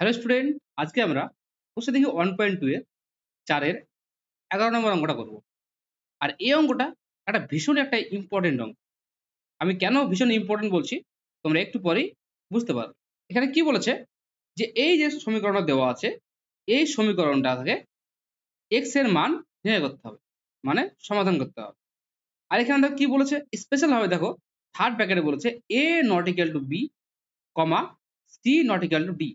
Hello student, আজকে আমরা বসে দেখি 1.2 এর 4 এর 11 নম্বর অঙ্কটা করব। আর এই অঙ্কটা একটা ভীষণ ইম্পর্টেন্ট অঙ্ক। আমি কেন ভীষণ ইম্পর্টেন্ট বলছি তোমরা একটু পরেই বুঝতে পারবে। এখানে কি বলেছে যে এই যে সমীকরণটা দেওয়া আছে, এই সমীকরণটা থেকে x এর মান নির্ণয় করতে হবে, মানে সমাধান করতে হবে। আর এখানে দেখো কি বলেছে, স্পেশাল ভাবে দেখো থার্ড ব্র্যাকেটে বলেছে a not equal to b, c not equal to d।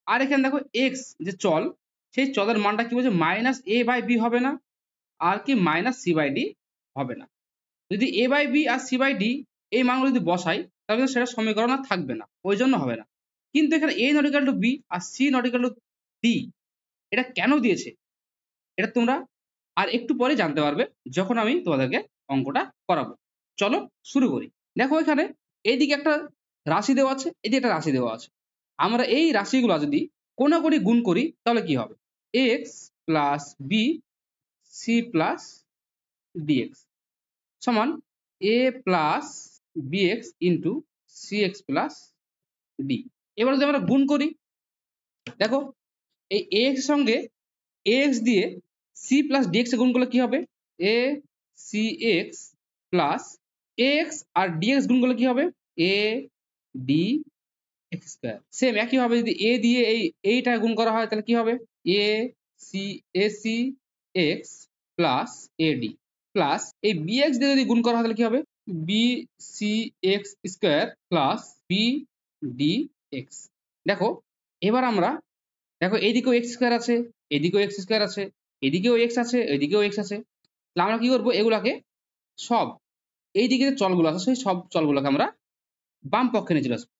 আর এখানে দেখো x যে চল, সেই চলের মানটা কি বলছে, মাইনাস a বাই b হবে না, আর কি মাইনাস c বাই d হবে না। যদি a বাই b আর c বাই d এই মানগুলো যদি বসাই তাহলে কিন্তু সেটা সমীকরণ আর থাকবে না, ওই জন্য হবে না। কিন্তু এখানে a not equal to b আর c not equal to d এটা কেন দিয়েছে, এটা তোমরা আর একটু পরে জানতে পারবে যখন আমি তোমাদেরকে অঙ্কটা করাবো। চলো শুরু করি। দেখো এখানে এইদিকে একটা রাশি দেওয়া আছে, এদিকে একটা রাশি দেওয়া আছে। আমরা এই রাশিগুলো যদি কোনাকুনি গুণ করি তাহলে কি হবে, x plus b c plus dx সমান a plus bx into cx plus d. এবার যদি আমরা গুণ করি, দেখো এই ax এর সঙ্গে ax দিয়ে c প্লাস dx এ গুণ করলে কি হবে, a cx প্লাস ax আর dx গুণ করলে কি হবে, a dx স্কয়ার। সেম একই ভাবে যদি a দিয়ে এইটা গুণ করা হয় তাহলে কি হবে, a c x plus ad plus এই bx দিয়ে যদি গুণ করা হয় তাহলে কি হবে, bcx স্কয়ার প্লাস bdx। দেখো এবার আমরা দেখো এইদিকেও x স্কয়ার আছে, এদিকেও x স্কয়ার আছে, এদিকেও x আছে, এদিকেও x আছে। তাহলে আমরা কি করব, এগুলাকে সব এইদিকে যে চলগুলো আছে সেই সব চলগুলোকে আমরা বাম পক্ষে নিয়ে চলে আসবো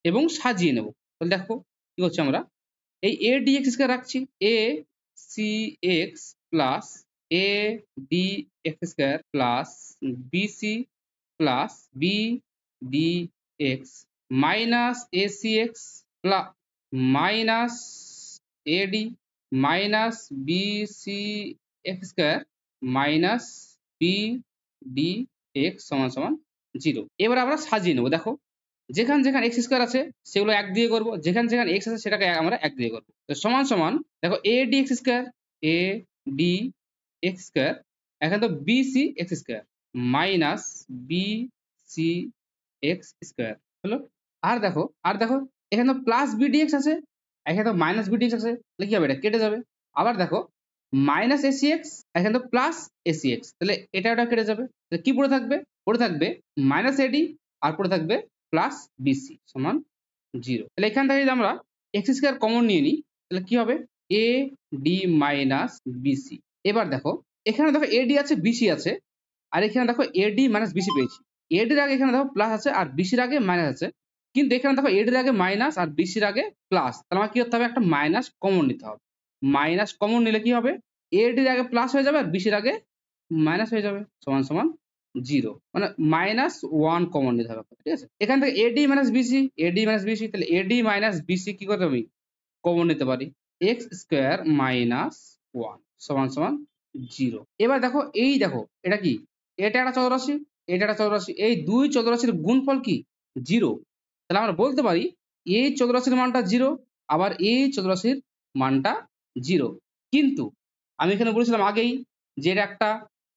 এবং সাজিয়ে নেব। তাহলে দেখো কি করছি, আমরা এই a dx স্কয়ার রাখছি, a cx plus a dx square plus bc plus b dx minus acx plus minus ad minus bcx square minus b dx সমান সমান 0। এবার আমরা সাজিয়ে নেব। দেখো যেখানে যেখানে এক্স স্কয়ার আছে সেগুলো 1 দিয়ে করব, যেখানে যেখানে এক্স আছে সেটাকে আমরা 1 দিয়ে করব। তো সমান সমান দেখো a dx square, a dx square, এখানে তো bc x square minus bc x square হলো। আর দেখো এখানে তো প্লাস b dx আছে, এখানে তো মাইনাস b dx আছে, তাহলে কি হবে, এটা কেটে যাবে। আবার দেখো মাইনাস acx, এখানে তো প্লাস acx, তাহলে এটা ওটা কেটে যাবে। তাহলে কি পড়ে থাকবে মাইনাস ad আর পড়ে থাকবে প্লাস বিসি সমান 0। তাহলে এখান থেকে যদি আমরা এক্স স্কয়ার কমন নিয়ে নিই তাহলে কি হবে, এ ডি মাইনাস বিসি। এবার দেখো এখানে দেখো এডি আছে বিসি আছে, আর এখানে দেখো এডি মাইনাস বিসি পেয়েছি। এডির আগে এখানে দেখো প্লাস আছে আর বিসির আগে মাইনাস আছে, কিন্তু এখানে দেখো এডির আগে মাইনাস আর বিসির আগে প্লাস, তাহলে আমার কি করতে হবে, একটা মাইনাস কমন নিতে হবে। মাইনাস কমন নিলে কি হবে, এডির আগে প্লাস হয়ে যাবে আর বিসির আগে মাইনাস হয়ে যাবে সমান সমান 0, মানে -1 কমন নিতে হবে। ঠিক আছে, এখান থেকে এডি মাইনাস বিসি, তাহলে এডি মাইনাস বিসি কি করতে হবে, কমন নিতে পারি, এক্স স্কোয়ার মাইনাস 1 সমান সমান 0। এবার দেখো এই দেখো এটা কি, এটা একটা চলরাশি, এটা একটা চলরাশি, এই দুই চলরাশির গুণফল কি 0। তাহলে আমরা বলতে পারি এই চলরাশির মানটা 0, আবার এই চলরাশির মানটা 0। কিন্তু আমি এখানে বলেছিলাম আগেই যে এটা একটা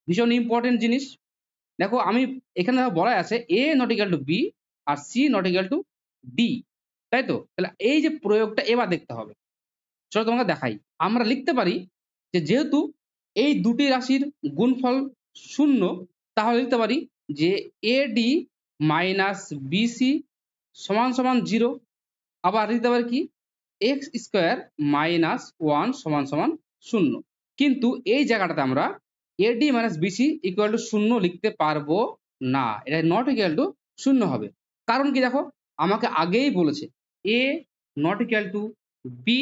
ভীষণ ইম্পর্টেন্ট জিনিস। দেখো আমি এখানে বলা আছে a not equal to b আর c not equal to d, তাই তো। তাহলে এই যে প্রয়োগটা এবার দেখতে হবে, চলো তোমাকে দেখাই। আমরা লিখতে পারি যে যেহেতু এই দুটি রাশির গুণফল 0, তাহলে লিখতে পারি যে ad মাইনাস bc সমান সমান 0। আবার লিখতে পারি কি, এক্স স্কোয়ার মাইনাস 1 সমান সমান 0। কিন্তু এই জায়গাটাতে আমরা ad minus bc equal to 0 লিখতে পারবো না, এটা নট ইকুয়াল টু 0 হবে। কারণ কি, দেখো আমাকে আগেই বলেছে A not equal to B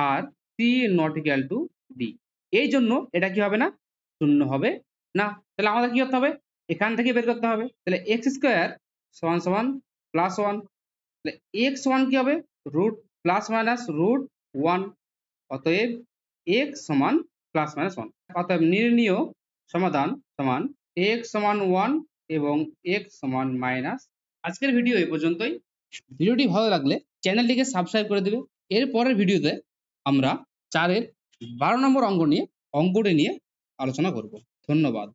আর C not equal to D, এই জন্য এটা কি হবে না, 0 হবে না। তাহলে আমাদের কি করতে হবে, এখান থেকে বের করতে হবে। তাহলে এক্স স্কোয়ার সমান সমান প্লাস 1, তাহলে এক্স সমান কি হবে, রুট প্লাস মাইনাস রুট 1, অতএব x সমান প্লাস মাইনাস 1। অতএব নির্ণীয় সমাধান সমান x সমান 1 এবং x সমান মাইনাস। আজকের ভিডিও এই পর্যন্তই। ভিডিওটি ভালো লাগলে চ্যানেলটিকে সাবস্ক্রাইব করে দিবে এর পরের ভিডিওতে আমরা 4 এর 12 নম্বর অঙ্কটি নিয়ে আলোচনা করব। ধন্যবাদ।